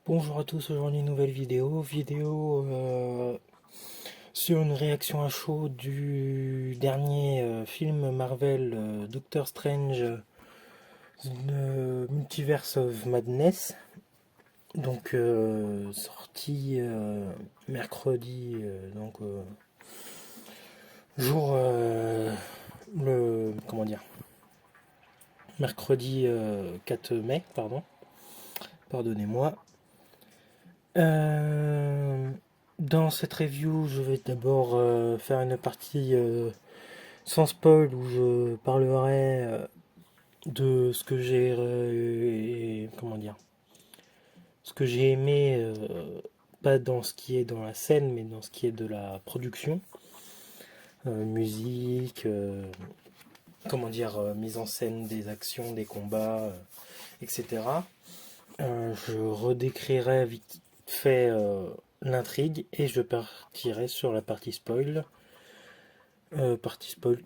Bonjour à tous, aujourd'hui une nouvelle sur une réaction à chaud du dernier film Marvel Doctor Strange The Multiverse of Madness, donc sorti mercredi, jour le comment dire mercredi 4 mai, pardonnez-moi. Euh, Dans cette review, je vais d'abord faire une partie sans spoil où je parlerai de ce que j'ai ce que j'ai aimé, pas dans ce qui est dans la scène, mais dans ce qui est de la production, musique, mise en scène des actions, des combats, etc. Je redécrirai vite fait l'intrigue et je partirai sur la partie spoil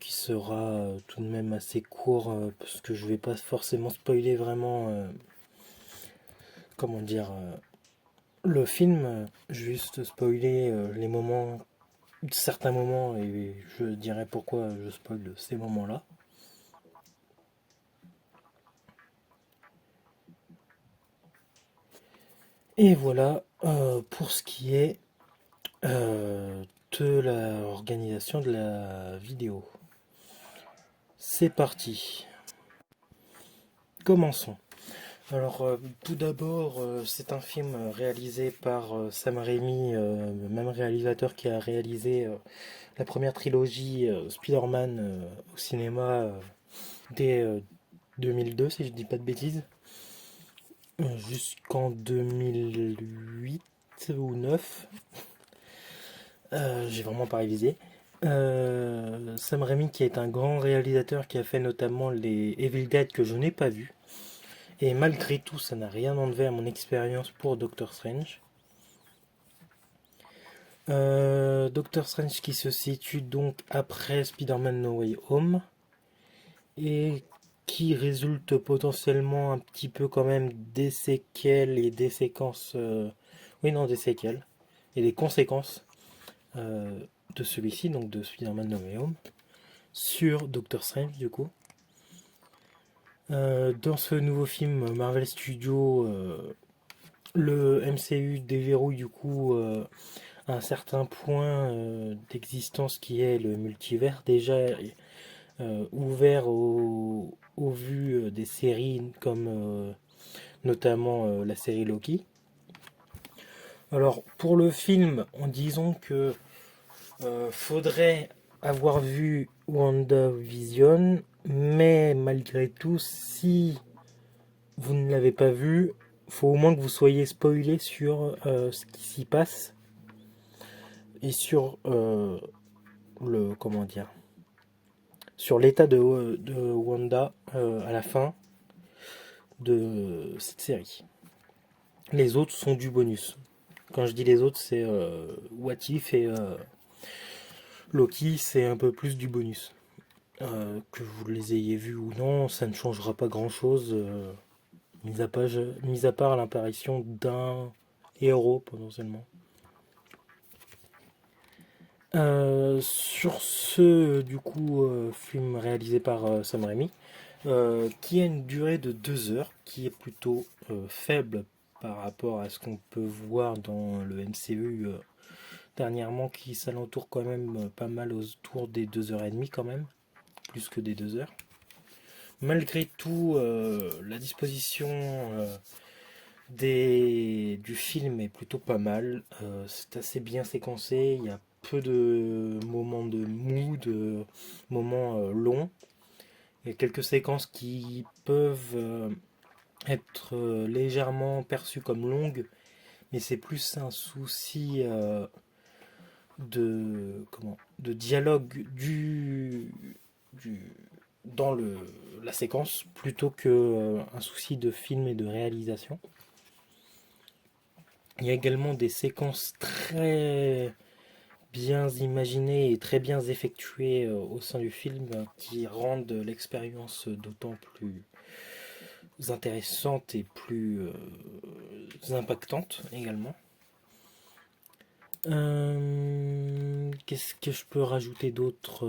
qui sera tout de même assez court parce que je vais pas forcément spoiler vraiment comment dire le film, juste spoiler certains moments et je dirai pourquoi je spoil ces moments-là. Et voilà pour ce qui est euh, de l'organisation de la vidéo. C'est parti. Commençons. Alors, tout d'abord, c'est un film réalisé par Sam Raimi, le même réalisateur qui a réalisé la première trilogie Spider-Man au cinéma dès 2002, si je dis pas de bêtises, jusqu'en 2008 ou 9. J'ai vraiment pas révisé. Sam Raimi qui est un grand réalisateur qui a fait notamment les Evil Dead que je n'ai pas vus. Et malgré tout, ça n'a rien enlevé à mon expérience pour Doctor Strange. Doctor Strange qui se situe donc après Spider-Man No Way Home et qui résulte potentiellement un petit peu quand même des séquelles et des séquences, oui non des séquelles et des conséquences euh, de celui-ci, donc de Spider-Man No Way Home, sur Doctor Strange du coup. Dans ce nouveau film Marvel Studios, le MCU déverrouille du coup un certain point d'existence qui est le multivers, déjà ouvert au vu des séries comme notamment la série Loki. Alors pour le film, disons que faudrait avoir vu WandaVision, mais malgré tout, si vous ne l'avez pas vu, faut au moins que vous soyez spoilé sur ce qui s'y passe et sur le comment dire sur l'état de Wanda à la fin de cette série. Les autres sont du bonus. Quand je dis les autres, c'est What If et Loki, c'est un peu plus du bonus. Que vous les ayez vus ou non, ça ne changera pas grand chose, mis à part l'apparition d'un héros potentiellement. Sur ce, du coup, film réalisé par Sam Raimi, qui a une durée de 2 heures, qui est plutôt faible par rapport à ce qu'on peut voir dans le MCU dernièrement, qui s'alentoure quand même pas mal autour des 2 heures et demie quand même, plus que des 2 heures. Malgré tout, la disposition du film est plutôt pas mal. C'est assez bien séquencé, il y a peu de moments de mou, de moments longs. Il y a quelques séquences qui peuvent être légèrement perçues comme longues, mais c'est plus un souci de dialogue du dans la séquence plutôt que un souci de film et de réalisation. Il y a également des séquences très bien imaginées et très bien effectuées au sein du film qui rendent l'expérience d'autant plus intéressante et plus impactante également. Qu'est-ce que je peux rajouter d'autre?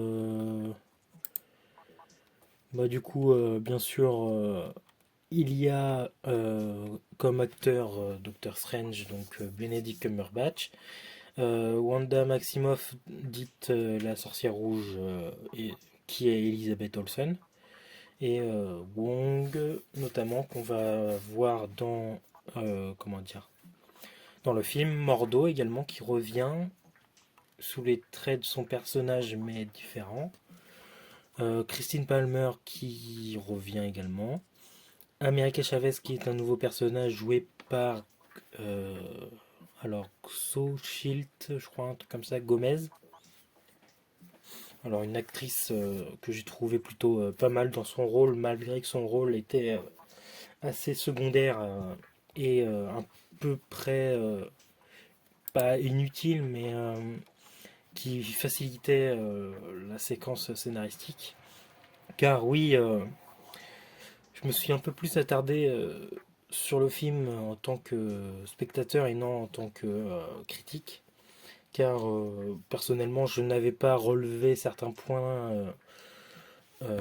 Bah, du coup, bien sûr, il y a comme acteur Doctor Strange, donc Benedict Cumberbatch, Wanda Maximoff, dite la sorcière rouge, qui est Elizabeth Olsen, et Wong, notamment, qu'on va voir dans, comment dire, dans le film Mordo également, qui revient sous les traits de son personnage, mais différent. Christine Palmer qui revient également. America Chavez qui est un nouveau personnage joué par euh, alors Xochitl, je crois, un truc comme ça, Gomez. Alors une actrice que j'ai trouvé plutôt pas mal dans son rôle, malgré que son rôle était assez secondaire et un peu près pas inutile, mais qui facilitait la séquence scénaristique. Car oui, je me suis un peu plus attardé sur le film en tant que spectateur et non en tant que critique. Car personnellement, je n'avais pas relevé certains points euh,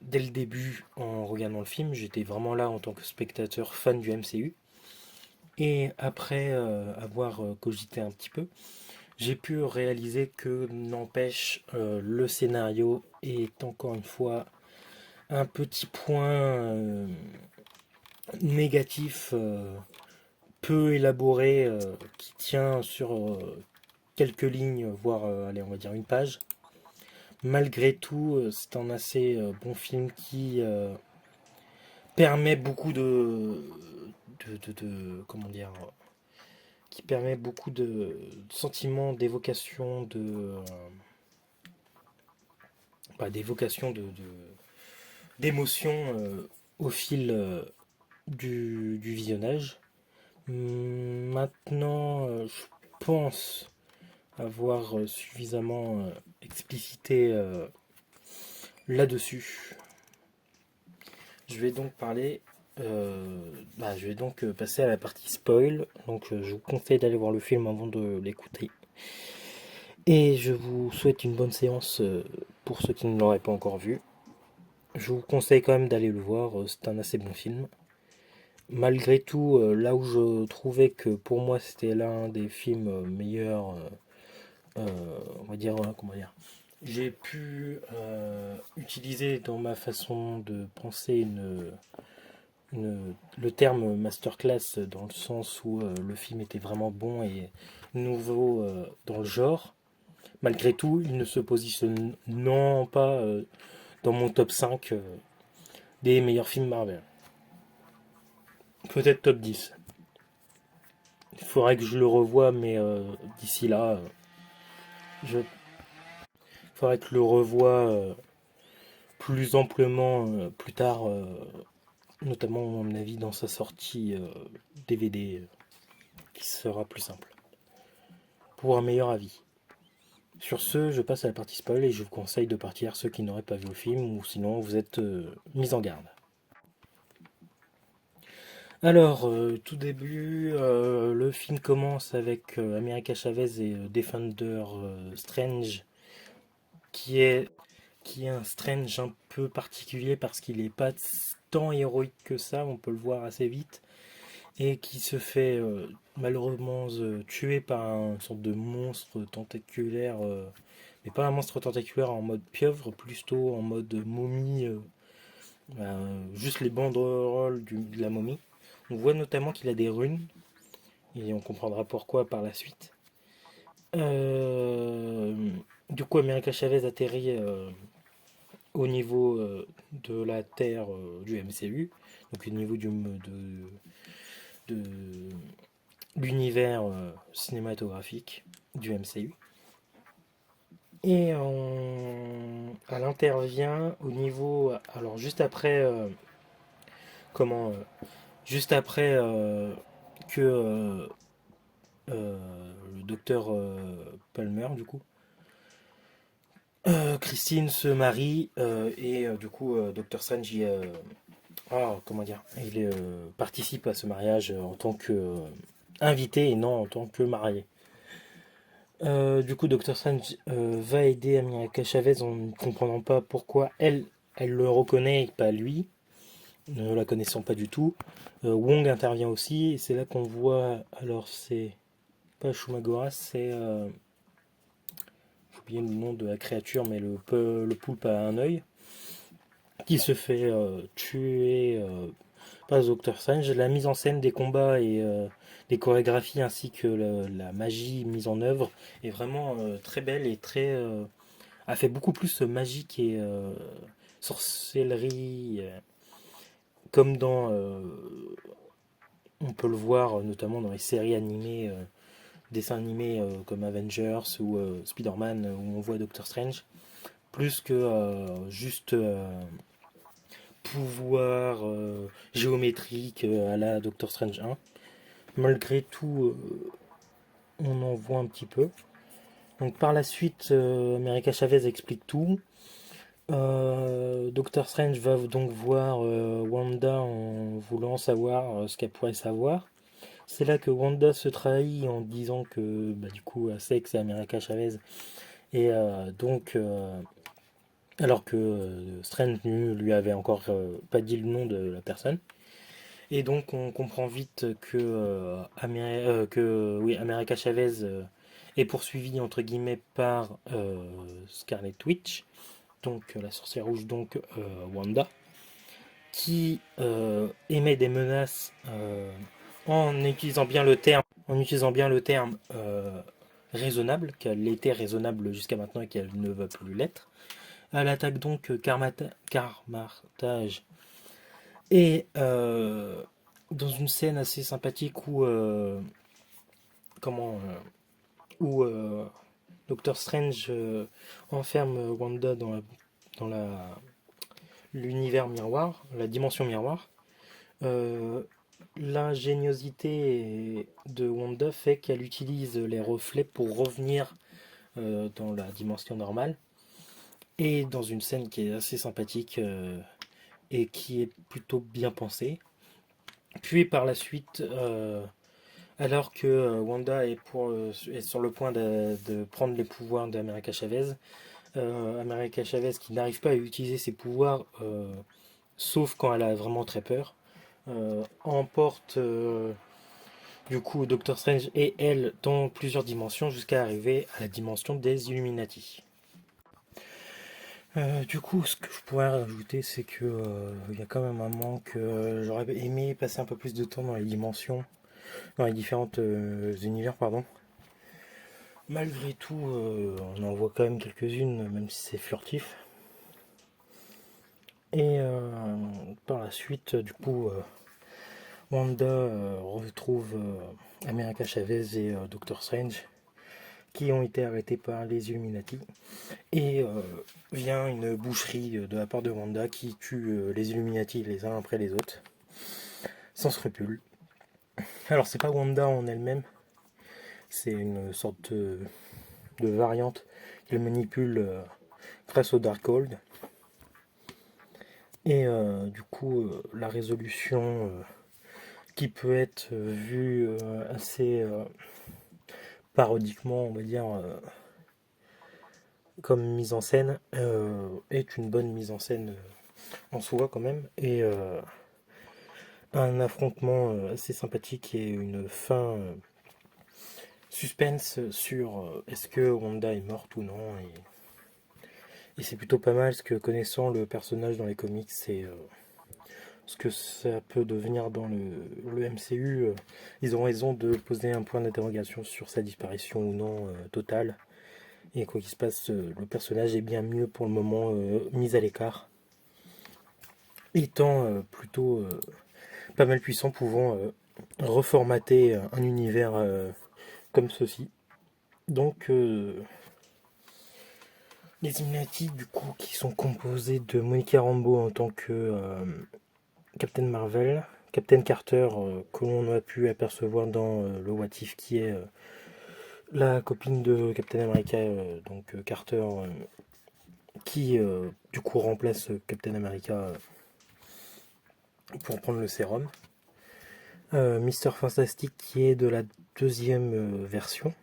dès le début en regardant le film. J'étais vraiment là en tant que spectateur fan du MCU. Et après avoir cogité un petit peu, j'ai pu réaliser que n'empêche le scénario est encore une fois un petit point négatif peu élaboré qui tient sur quelques lignes, voire allez, on va dire une page. Malgré tout, c'est un assez bon film qui permet beaucoup comment dire, qui permet beaucoup de sentiments, d'évocation, d'évocation d'émotions au fil du visionnage. Maintenant, je pense avoir suffisamment explicité là-dessus. Je vais donc parler. Je vais donc passer à la partie spoil. Donc, je vous conseille d'aller voir le film avant de l'écouter. Et je vous souhaite une bonne séance pour ceux qui ne l'auraient pas encore vu. Je vous conseille quand même d'aller le voir. C'est un assez bon film. Malgré tout, là où je trouvais que pour moi c'était l'un des films meilleurs, on va dire, comment dire, j'ai pu utiliser dans ma façon de penser le terme masterclass dans le sens où le film était vraiment bon et nouveau dans le genre. Malgré tout, il ne se positionne non pas dans mon top 5 des meilleurs films Marvel. Peut-être top 10. Il faudrait que je le revoie, mais d'ici là, je faudrait que je le revoie plus amplement plus tard, notamment à mon avis dans sa sortie DVD, qui sera plus simple, pour un meilleur avis. Sur ce, je passe à la partie spoil et je vous conseille de partir ceux qui n'auraient pas vu le film, ou sinon vous êtes mis en garde. Alors, tout début, le film commence avec America Chavez et Defender Strange, qui est, qui est un Strange un peu particulier parce qu'il n'est pas tant héroïque que ça, on peut le voir assez vite, et qui se fait malheureusement tuer par une sorte de monstre tentaculaire, mais pas un monstre tentaculaire en mode pieuvre, plutôt en mode momie, juste les banderoles de la momie. On voit notamment qu'il a des runes, et on comprendra pourquoi par la suite. Euh, du coup, America Chavez atterrit au niveau de la Terre du MCU, donc au niveau de l'univers cinématographique du MCU. Et elle intervient au niveau, alors juste après, comment, juste après que le docteur Palmer, du coup, Christine se marie et du coup, Docteur Strange comment dire, il participe à ce mariage en tant que invité et non en tant que marié. Du coup, Dr. Strange va aider America Chavez en ne comprenant pas pourquoi elle le reconnaît et pas lui, ne la connaissant pas du tout. Wong intervient aussi, et c'est là qu'on voit, alors c'est pas Shumagora, c'est, j'ai oublié le nom de la créature, mais le poulpe à un œil, qui se fait tuer par Doctor Strange. La mise en scène des combats et des chorégraphies ainsi que la magie mise en œuvre est vraiment très belle et a fait beaucoup plus magique et sorcellerie, comme on peut le voir notamment dans les séries animées, dessins animés comme Avengers ou Spider-Man, où on voit Doctor Strange, plus que juste pouvoir géométrique à la Doctor Strange 1. Malgré tout, on en voit un petit peu. Donc par la suite, America Chavez explique tout. Doctor Strange va donc voir Wanda en voulant savoir ce qu'elle pourrait savoir. C'est là que Wanda se trahit en disant que bah, du coup elle sait que c'est America Chavez. Et alors que Strange lui avait encore pas dit le nom de la personne. Et donc on comprend vite que, oui, America Chavez est poursuivie entre guillemets par Scarlet Witch, donc la sorcière rouge, donc Wanda, qui émet des menaces en utilisant bien le terme raisonnable, qu'elle était raisonnable jusqu'à maintenant et qu'elle ne va plus l'être. Elle attaque donc Carmartage et dans une scène assez sympathique comment, où Doctor Strange enferme Wanda dans l'univers miroir, la dimension miroir. Euh, L'ingéniosité de Wanda fait qu'elle utilise les reflets pour revenir dans la dimension normale. Et dans une scène qui est assez sympathique et qui est plutôt bien pensée. Puis par la suite, alors que Wanda est sur le point de prendre les pouvoirs d'America Chavez, America Chavez qui n'arrive pas à utiliser ses pouvoirs, sauf quand elle a vraiment très peur, emporte du coup Doctor Strange et elle dans plusieurs dimensions jusqu'à arriver à la dimension des Illuminati. Du coup, ce que je pourrais rajouter, c'est que il y a quand même un manque. J'aurais aimé passer un peu plus de temps dans les dimensions, dans les différentes univers, pardon. Malgré tout, on en voit quand même quelques-unes, même si c'est furtif. Et par la suite, du coup, Wanda retrouve America Chavez et Doctor Strange, qui ont été arrêtés par les Illuminati. Et vient une boucherie de la part de Wanda qui tue les Illuminati les uns après les autres, sans scrupule. Alors c'est pas Wanda en elle-même, c'est une sorte de variante qu'elle manipule grâce au Darkhold. Et du coup, la résolution qui peut être vue assez parodiquement, on va dire, comme mise en scène, est une bonne mise en scène en soi quand même. Et un affrontement assez sympathique et une fin suspense sur est-ce que Wanda est morte ou non. Et c'est plutôt pas mal, parce que connaissant le personnage dans les comics, c'est ce que ça peut devenir dans le MCU, ils ont raison de poser un point d'interrogation sur sa disparition ou non totale. Et quoi qu'il se passe, le personnage est bien mieux pour le moment mis à l'écart, étant plutôt pas mal puissant, pouvant reformater un univers comme ceci. Donc les Illuminati du coup qui sont composés de Monica Rambeau en tant que Captain Marvel, Captain Carter que l'on a pu apercevoir dans le What If qui est la copine de Captain America, donc Carter, qui du coup remplace Captain America pour prendre le sérum. Mister Fantastic qui est de la deuxième version.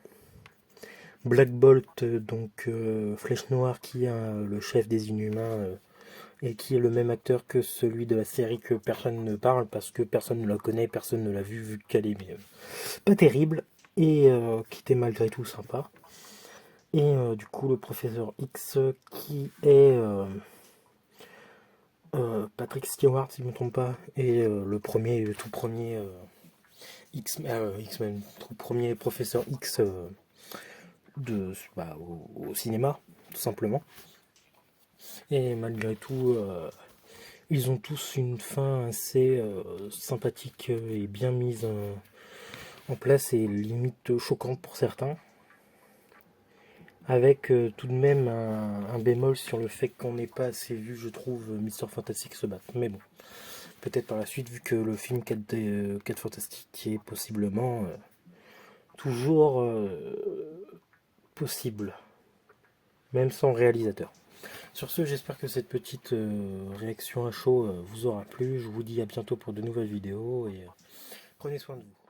Black Bolt, donc Flèche Noire, qui est le chef des Inhumains et qui est le même acteur que celui de la série que personne ne parle parce que personne ne la connaît, personne ne l'a vu qu'elle est pas terrible et qui était malgré tout sympa. Et du coup le professeur X qui est Patrick Stewart si je ne me trompe pas, et le tout premier X-Men, tout premier professeur X au cinéma, tout simplement. Et malgré tout, ils ont tous une fin assez sympathique et bien mise en place et limite choquante pour certains. Avec tout de même un bémol sur le fait qu'on n'ait pas assez vu, je trouve, Mister Fantastic se battre. Mais bon, peut-être par la suite, vu que le film 4 Fantastic est possiblement toujours possible, même sans réalisateur. Sur ce, j'espère que cette petite réaction à chaud vous aura plu. Je vous dis à bientôt pour de nouvelles vidéos et prenez soin de vous.